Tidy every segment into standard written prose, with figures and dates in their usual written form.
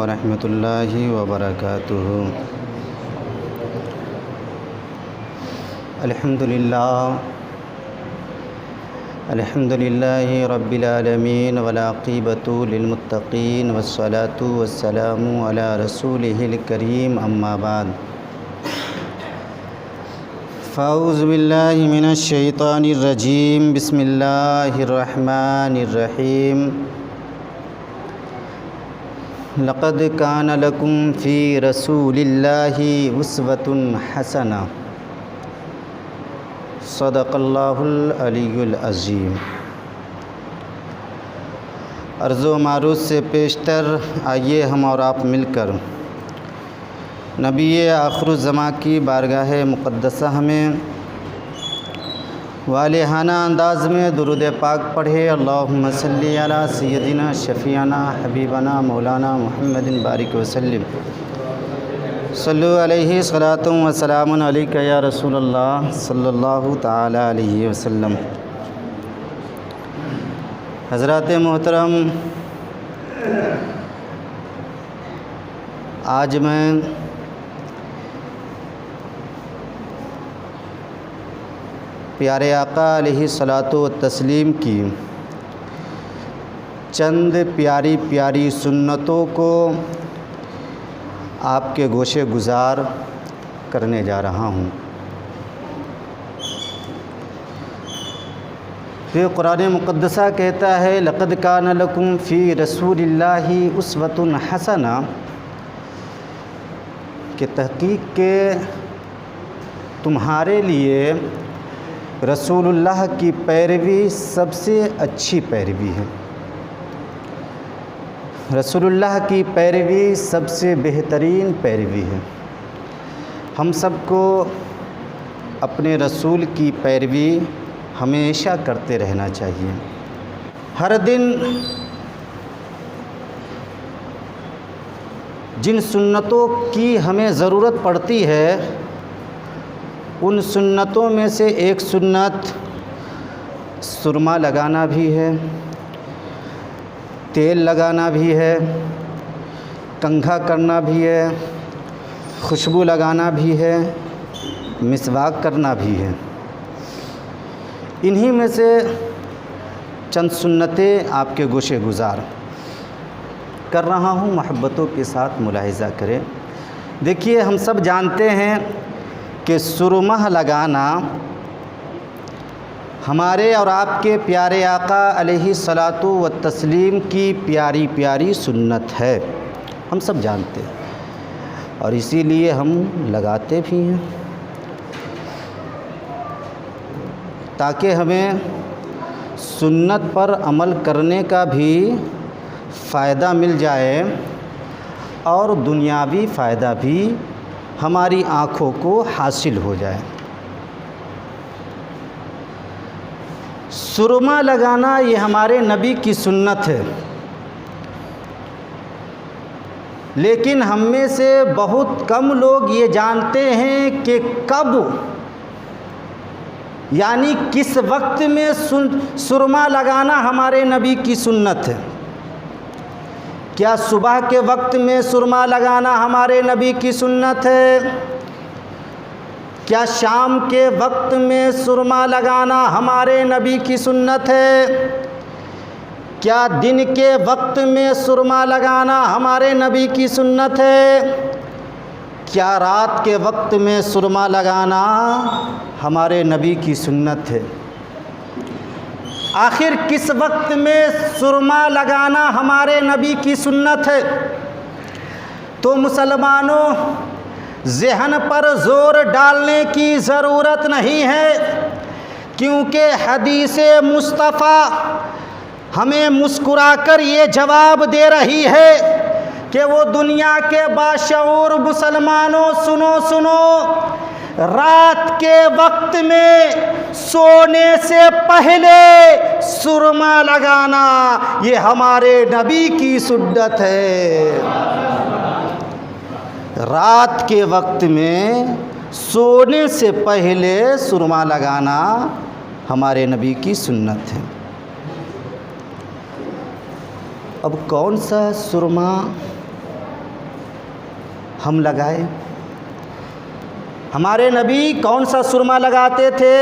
ورحمۃ اللہ وبرکاتہ۔ الحمد للہ رب العالمین والعاقبۃ للمتقین والصلاۃ والسلام علی رسولہ الکریم، اما بعد فاعوذ باللہ من الشیطان الرجیم، بسم اللہ الرحمن الرحیم۔ لقد کان لکم فی رسول اللہ اسوۃ حسنہ، صدق اللہ العلی العظیم۔ عرض و معروض سے پیشتر آئیے ہم اور آپ مل کر نبی آخر الزماں کی بارگاہ مقدسہ میں والہانہ انداز میں درود پاک پڑھے۔ اللہم صلی علی سیدنا شفیعنا حبیبنا مولانا محمد بارک وسلم، صلو علیہ صلاۃ و سلام علیک یا رسول اللہ صلی اللہ تعالی علیہ وسلم۔ حضرات محترم، آج میں پیارے آقا علیہ الصلاۃ والتسلیم کی چند پیاری پیاری سنتوں کو آپ کے گوشے گزار کرنے جا رہا ہوں۔ یہ قرآن مقدسہ کہتا ہے لقد کان لکم فی رسول اللہ اسوۃ حسنہ، کہ تحقیق کے تمہارے لیے رسول اللہ کی پیروی سب سے اچھی پیروی ہے، رسول اللہ کی پیروی سب سے بہترین پیروی ہے۔ ہم سب کو اپنے رسول کی پیروی ہمیشہ کرتے رہنا چاہیے۔ ہر دن جن سنتوں کی ہمیں ضرورت پڑتی ہے، ان سنتوں میں سے ایک سنت سرما لگانا بھی ہے، تیل لگانا بھی ہے، کنگھا کرنا بھی ہے، خوشبو لگانا بھی ہے، مسواک کرنا بھی ہے۔ انہی میں سے چند سنتیں آپ کے گوشے گزار کر رہا ہوں، محبتوں کے ساتھ ملاحظہ کریں۔ دیکھیے، ہم سب جانتے ہیں کہ سرما لگانا ہمارے اور آپ کے پیارے آقا علیہ الصلاۃ والتسلیم کی پیاری پیاری سنت ہے، ہم سب جانتے ہیں، اور اسی لیے ہم لگاتے بھی ہیں، تاکہ ہمیں سنت پر عمل کرنے کا بھی فائدہ مل جائے اور دنیاوی فائدہ بھی ہماری آنکھوں کو حاصل ہو جائے۔ سرما لگانا یہ ہمارے نبی کی سنت ہے، لیکن ہم میں سے بہت کم لوگ یہ جانتے ہیں کہ کب، یعنی کس وقت میں سرما لگانا ہمارے نبی کی سنت ہے۔ کیا صبح کے وقت میں سرما لگانا ہمارے نبی کی سنت ہے؟ کیا شام کے وقت میں سرما لگانا ہمارے نبی کی سنت ہے؟ کیا دن کے وقت میں سرما لگانا ہمارے نبی کی سنت ہے؟ کیا رات کے وقت میں سرما لگانا ہمارے نبی کی سنت ہے؟ آخر کس وقت میں سرما لگانا ہمارے نبی کی سنت ہے؟ تو مسلمانوں، ذہن پر زور ڈالنے کی ضرورت نہیں ہے، کیونکہ حدیث مصطفیٰ ہمیں مسکرا کر یہ جواب دے رہی ہے کہ وہ دنیا کے باشعور مسلمانوں، سنو، رات کے وقت میں سونے سے پہلے سرما لگانا یہ ہمارے نبی کی سنت ہے۔ رات کے وقت میں سونے سے پہلے سرما لگانا ہمارے نبی کی سنت ہے۔ اب کون سا سرما ہم لگائیں؟ ہمارے نبی کون سا سرما لگاتے تھے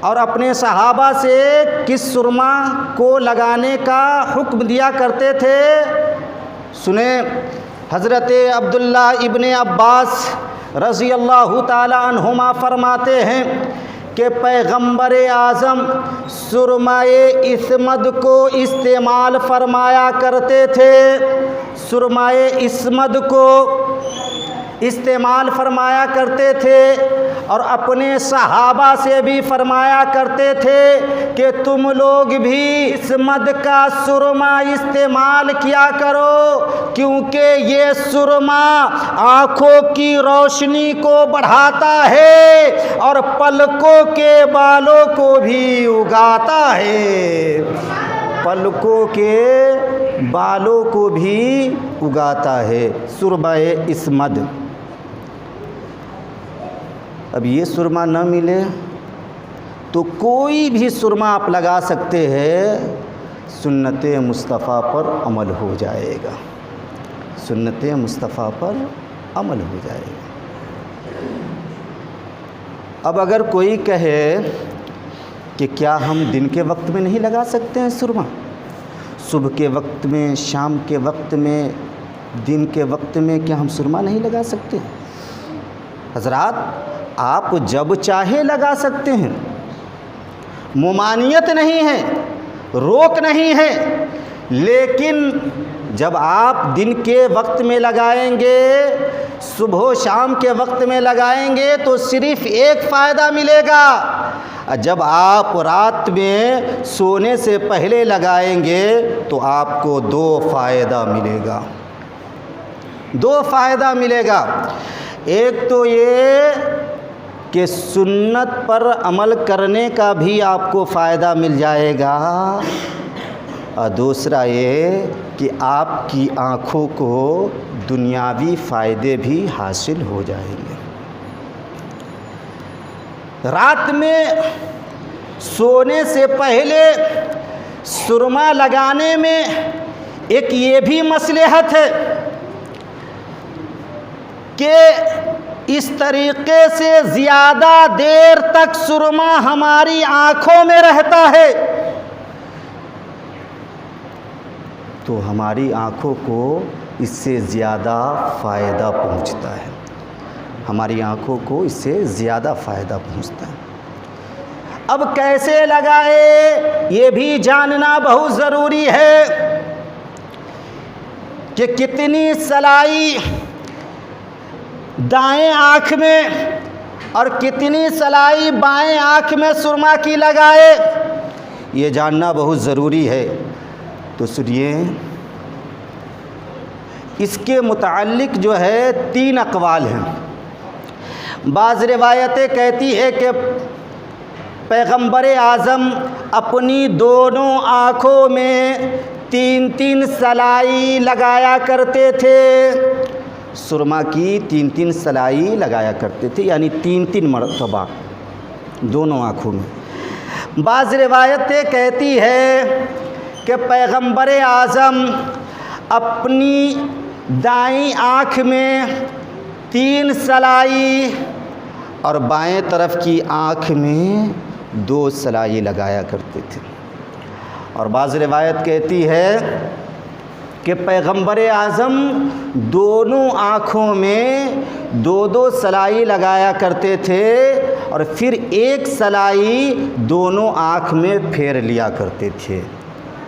اور اپنے صحابہ سے کس سرما کو لگانے کا حکم دیا کرتے تھے؟ سنیں، حضرت عبداللہ ابن عباس رضی اللہ تعالی عنہما فرماتے ہیں کہ پیغمبر اعظم سرمائے عصمت کو استعمال فرمایا کرتے تھے، سرمائے عصمت کو استعمال فرمایا کرتے تھے، اور اپنے صحابہ سے بھی فرمایا کرتے تھے کہ تم لوگ بھی عصمت کا سرما استعمال کیا کرو، کیونکہ یہ سرما آنکھوں کی روشنی کو بڑھاتا ہے اور پلکوں کے بالوں کو بھی اگاتا ہے، پلکوں کے بالوں کو بھی اگاتا ہے سرمہ عصمت۔ اب یہ سرما نہ ملے تو کوئی بھی سرما آپ لگا سکتے ہیں، سنت مصطفیٰ پر عمل ہو جائے گا، سنت مصطفیٰ پر عمل ہو جائے گا۔ اب اگر کوئی کہے کہ کیا ہم دن کے وقت میں نہیں لگا سکتے ہیں سرما؟ صبح کے وقت میں، شام کے وقت میں، دن کے وقت میں کیا ہم سرما نہیں لگا سکتے؟ حضرات، آپ جب چاہے لگا سکتے ہیں، ممانعت نہیں ہے، روک نہیں ہے، لیکن جب آپ دن کے وقت میں لگائیں گے، صبح و شام کے وقت میں لگائیں گے تو صرف ایک فائدہ ملے گا، جب آپ رات میں سونے سے پہلے لگائیں گے تو آپ کو 2 فائدہ ملے گا، 2 فائدہ ملے گا۔ ایک تو یہ کہ سنت پر عمل کرنے کا بھی آپ کو فائدہ مل جائے گا، اور دوسرا یہ کہ آپ کی آنکھوں کو دنیاوی فائدے بھی حاصل ہو جائیں گے۔ رات میں سونے سے پہلے سرما لگانے میں ایک یہ بھی مصلحت ہے کہ اس طریقے سے زیادہ دیر تک سرما ہماری آنکھوں میں رہتا ہے تو ہماری آنکھوں کو اس سے زیادہ فائدہ پہنچتا ہے، ہماری آنکھوں کو اس سے زیادہ فائدہ پہنچتا ہے۔ اب کیسے لگائے یہ بھی جاننا بہت ضروری ہے کہ کتنی سلائی دائیں آنکھ میں اور کتنی سلائی بائیں آنکھ میں سرما کی لگائے، یہ جاننا بہت ضروری ہے۔ تو سنیے، اس کے متعلق جو ہے 3 اقوال ہیں۔ بعض روایتیں کہتی ہے کہ پیغمبر اعظم اپنی دونوں آنکھوں میں 3 سلائی لگایا کرتے تھے، سرما کی 3 سلائی لگایا کرتے تھے، یعنی 3 مرتبہ دونوں آنکھوں میں۔ بعض روایتیں کہتی ہے کہ پیغمبر اعظم اپنی دائیں آنکھ میں 3 سلائی اور بائیں طرف کی آنکھ میں 2 سلائی لگایا کرتے تھے، اور بعض روایت کہتی ہے کہ پیغمبر اعظم دونوں آنکھوں میں 2 سلائی لگایا کرتے تھے اور پھر 1 سلائی دونوں آنکھ میں پھیر لیا کرتے تھے،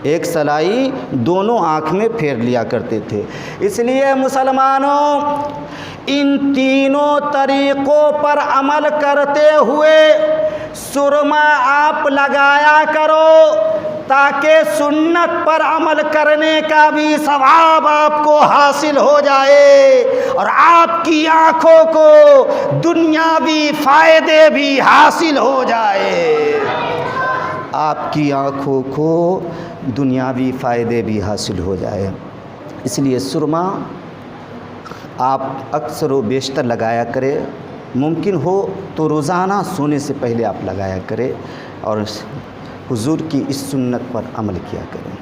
1 سلائی دونوں آنکھ میں پھیر لیا کرتے تھے۔ اس لیے مسلمانوں، ان تینوں طریقوں پر عمل کرتے ہوئے سرما آپ لگایا کرو تاکہ سنت پر عمل کرنے کا بھی ثواب آپ کو حاصل ہو جائے اور آپ کی آنکھوں کو دنیاوی فائدے بھی حاصل ہو جائے، آپ کی آنکھوں کو دنیاوی فائدے بھی حاصل ہو جائے۔ اس لیے سرما آپ اکثر و بیشتر لگایا کرے، ممکن ہو تو روزانہ سونے سے پہلے آپ لگایا کرے اور حضور کی اس سنت پر عمل کیا کریں۔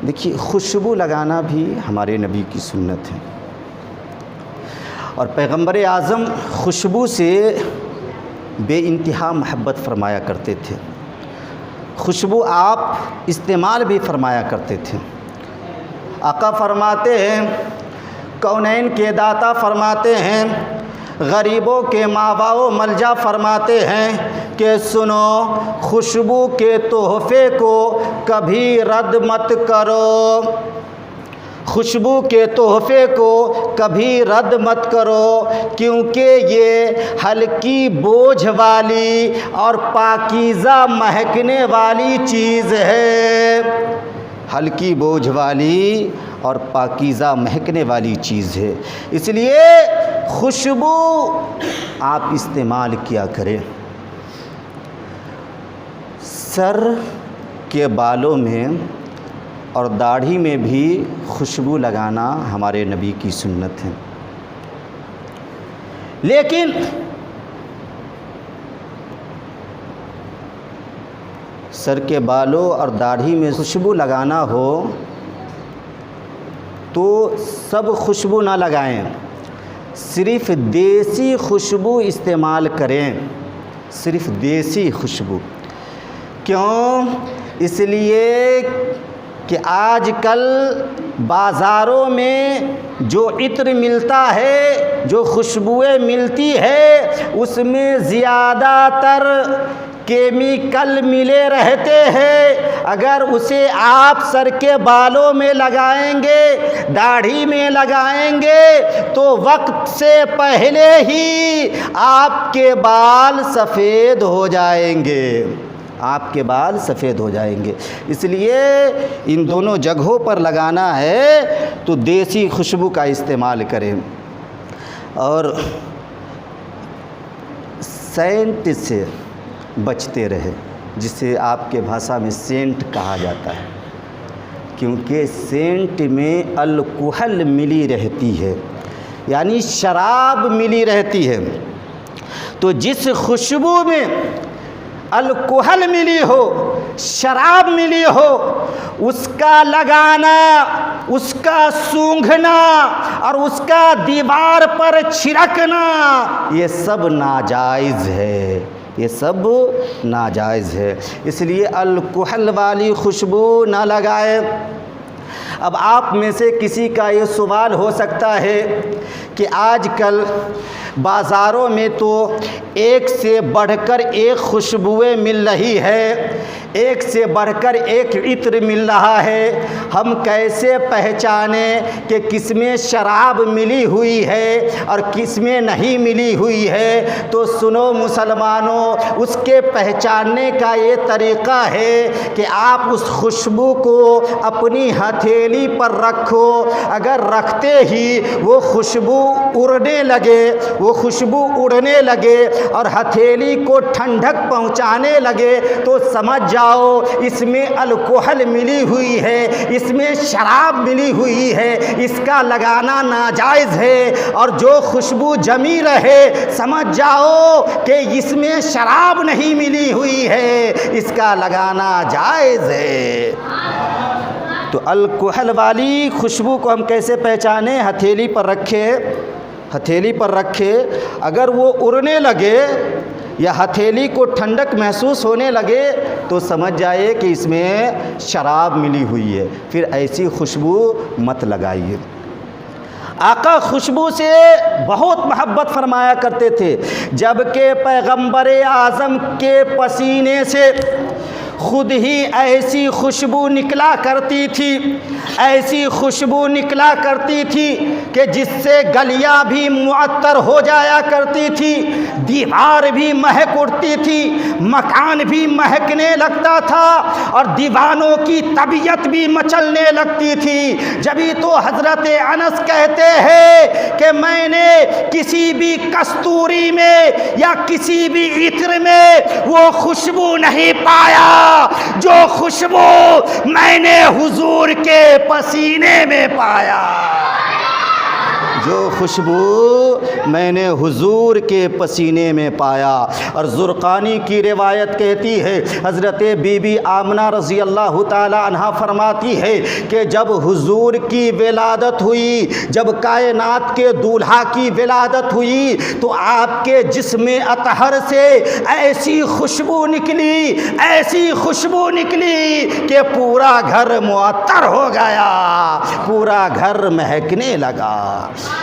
دیکھیے خوشبو لگانا بھی ہمارے نبی کی سنت ہے، اور پیغمبر اعظم خوشبو سے بے انتہا محبت فرمایا کرتے تھے، خوشبو آپ استعمال بھی فرمایا کرتے تھے۔ آقا فرماتے ہیں، کونین کے داتا فرماتے ہیں، غریبوں کے ماوا و ملجا فرماتے ہیں کہ سنو، خوشبو کے تحفے کو کبھی رد مت کرو، خوشبو کے تحفے کو کبھی رد مت کرو، کیونکہ یہ ہلکی بوجھ والی اور پاکیزہ مہکنے والی چیز ہے، ہلکی بوجھ والی اور پاکیزہ مہکنے والی چیز ہے، اس لیے خوشبو آپ استعمال کیا کریں۔ سر کے بالوں میں اور داڑھی میں بھی خوشبو لگانا ہمارے نبی کی سنت ہے، لیکن سر کے بالوں اور داڑھی میں خوشبو لگانا ہو تو سب خوشبو نہ لگائیں، صرف دیسی خوشبو استعمال کریں، صرف دیسی خوشبو۔ کیوں؟ اس لیے کہ آج کل بازاروں میں جو عطر ملتا ہے، جو خوشبوئیں ملتی ہے، اس میں زیادہ تر کیمیکل ملے رہتے ہیں۔ اگر اسے آپ سر کے بالوں میں لگائیں گے، داڑھی میں لگائیں گے، تو وقت سے پہلے ہی آپ کے بال سفید ہو جائیں گے، آپ کے بال سفید ہو جائیں گے۔ اس لیے ان دونوں جگہوں پر لگانا ہے تو دیسی خوشبو کا استعمال کریں، اور سینٹ سے بچتے رہے، جسے آپ کے بھاشا میں سینٹ کہا جاتا ہے، کیونکہ سینٹ میں الکحل ملی رہتی ہے، یعنی شراب ملی رہتی ہے۔ تو جس خوشبو میں الکحل ملی ہو، شراب ملی ہو، اس کا لگانا، اس کا سونگھنا اور اس کا دیوار پر چھڑکنا، یہ سب ناجائز ہے، یہ سب ناجائز ہے، اس لیے الکحل والی خوشبو نہ لگائیں۔ اب آپ میں سے کسی کا یہ سوال ہو سکتا ہے کہ آج کل بازاروں میں تو ایک سے بڑھ کر ایک خوشبوئیں مل رہی ہے، ایک سے بڑھ کر ایک عطر مل رہا ہے، ہم کیسے پہچانیں کہ کس میں شراب ملی ہوئی ہے اور کس میں نہیں ملی ہوئی ہے؟ تو سنو مسلمانوں، اس کے پہچاننے کا یہ طریقہ ہے کہ آپ اس خوشبو کو اپنی ہتھیلی پر رکھو، اگر رکھتے ہی وہ خوشبو اڑنے لگے، وہ خوشبو اڑنے لگے اور ہتھیلی کو ٹھنڈک پہنچانے لگے، تو سمجھ جاؤ اس میں الکحل ملی ہوئی ہے، اس میں شراب ملی ہوئی ہے، اس کا لگانا ناجائز ہے۔ اور جو خوشبو جمی رہے، سمجھ جاؤ کہ اس میں شراب نہیں ملی ہوئی ہے، اس کا لگانا جائز ہے۔ تو الکحل والی خوشبو کو ہم کیسے پہچانیں؟ ہتھیلی پر رکھے، ہتھیلی پر رکھے، اگر وہ اڑنے لگے یا ہتھیلی کو ٹھنڈک محسوس ہونے لگے تو سمجھ جائے کہ اس میں شراب ملی ہوئی ہے، پھر ایسی خوشبو مت لگائیے۔ آقا خوشبو سے بہت محبت فرمایا کرتے تھے، جبکہ پیغمبر اعظم کے پسینے سے خود ہی ایسی خوشبو نکلا کرتی تھی، ایسی خوشبو نکلا کرتی تھی کہ جس سے گلیاں بھی معطر ہو جایا کرتی تھی، دیوار بھی مہک اٹھتی تھی، مکان بھی مہکنے لگتا تھا اور دیوانوں کی طبیعت بھی مچلنے لگتی تھی۔ جبھی تو حضرت انس کہتے ہیں کہ میں نے کسی بھی کستوری میں یا کسی بھی عطر میں وہ خوشبو نہیں پایا جو خوشبو میں نے حضور کے پسینے میں پایا۔ جو خوشبو میں نے حضور کے پسینے میں پایا۔ اور زرقانی کی روایت کہتی ہے، حضرت بی بی آمنہ رضی اللہ تعالی عنہا فرماتی ہے کہ جب حضور کی ولادت ہوئی، جب کائنات کے دولہا کی ولادت ہوئی تو آپ کے جسم اطہر سے ایسی خوشبو نکلی، ایسی خوشبو نکلی کہ پورا گھر معطر ہو گیا، پورا گھر مہکنے لگا۔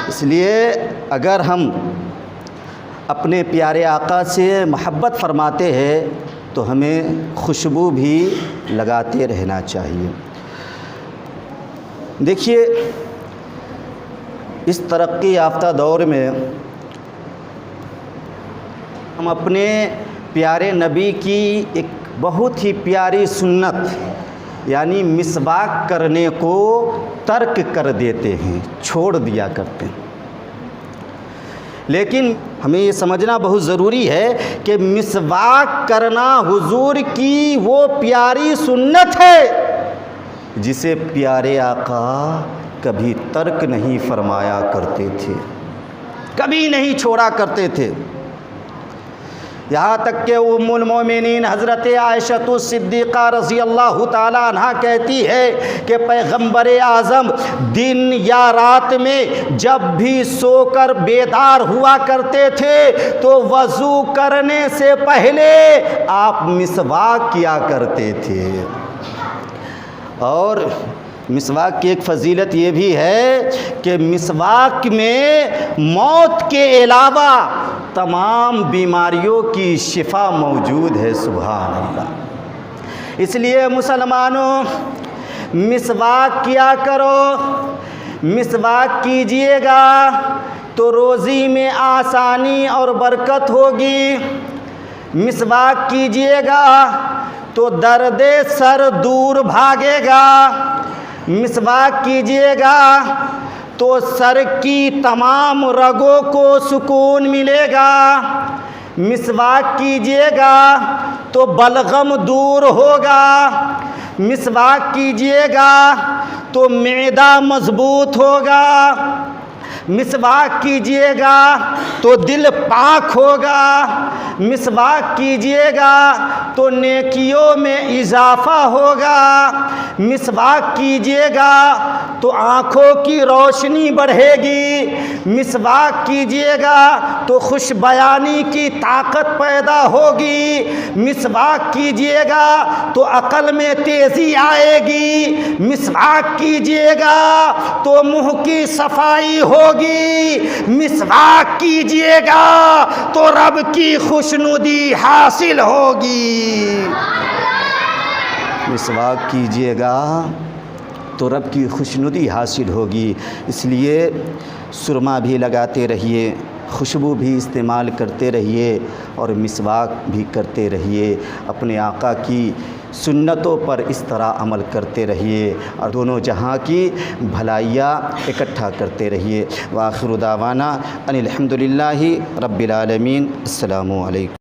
اس لیے اگر ہم اپنے پیارے آقا سے محبت فرماتے ہیں تو ہمیں خوشبو بھی لگاتے رہنا چاہیے۔ دیکھیے، اس ترقی یافتہ دور میں ہم اپنے پیارے نبی کی ایک بہت ہی پیاری سنت یعنی مسواک کرنے کو ترک کر دیتے ہیں، چھوڑ دیا کرتے ہیں۔ لیکن ہمیں یہ سمجھنا بہت ضروری ہے کہ مسواک کرنا حضور کی وہ پیاری سنت ہے جسے پیارے آقا کبھی ترک نہیں فرمایا کرتے تھے، کبھی نہیں چھوڑا کرتے تھے۔ یہاں تک کہ ام المومنین حضرت عائشہ صدیقہ رضی اللہ تعالی عنہا کہتی ہے کہ پیغمبر اعظم دن یا رات میں جب بھی سو کر بیدار ہوا کرتے تھے تو وضو کرنے سے پہلے آپ مسواک کیا کرتے تھے۔ اور مسواک کی ایک فضیلت یہ بھی ہے کہ مسواک میں موت کے علاوہ تمام بیماریوں کی شفا موجود ہے، سبحان اللہ۔ اس لیے مسلمانوں، مسواک کیا کرو، مسواک کیجئے گا تو روزی میں آسانی اور برکت ہوگی، مسواک کیجئے گا تو درد سر دور بھاگے گا، مسواک کیجئے گا تو سر کی تمام رگوں کو سکون ملے گا، مسواک کیجئے گا تو بلغم دور ہوگا، مسواک کیجئے گا تو معدہ مضبوط ہوگا، مسواک کیجئے گا تو دل پاک ہوگا، مسواک کیجئے گا تو نیکیوں میں اضافہ ہوگا، مسواک کیجئے گا تو آنکھوں کی روشنی بڑھے گی، مسواک کیجئے گا تو خوش بیانی کی طاقت پیدا ہوگی، مسواک کیجئے گا تو عقل میں تیزی آئے گی، مسواک کیجئے گا تو منہ کی صفائی ہوگی، مسواک کیجئے گا تو رب کی خوشنودی حاصل ہوگی، مسواک کیجئے گا تو رب کی خوشنودی حاصل ہوگی۔ اس لیے سرما بھی لگاتے رہیے، خوشبو بھی استعمال کرتے رہیے اور مسواک بھی کرتے رہیے، اپنے آقا کی سنتوں پر اس طرح عمل کرتے رہیے اور دونوں جہاں کی بھلائیاں اکٹھا کرتے رہیے۔ وآخر دعوانا ان الحمدللہ رب العالمین۔ السلام علیکم۔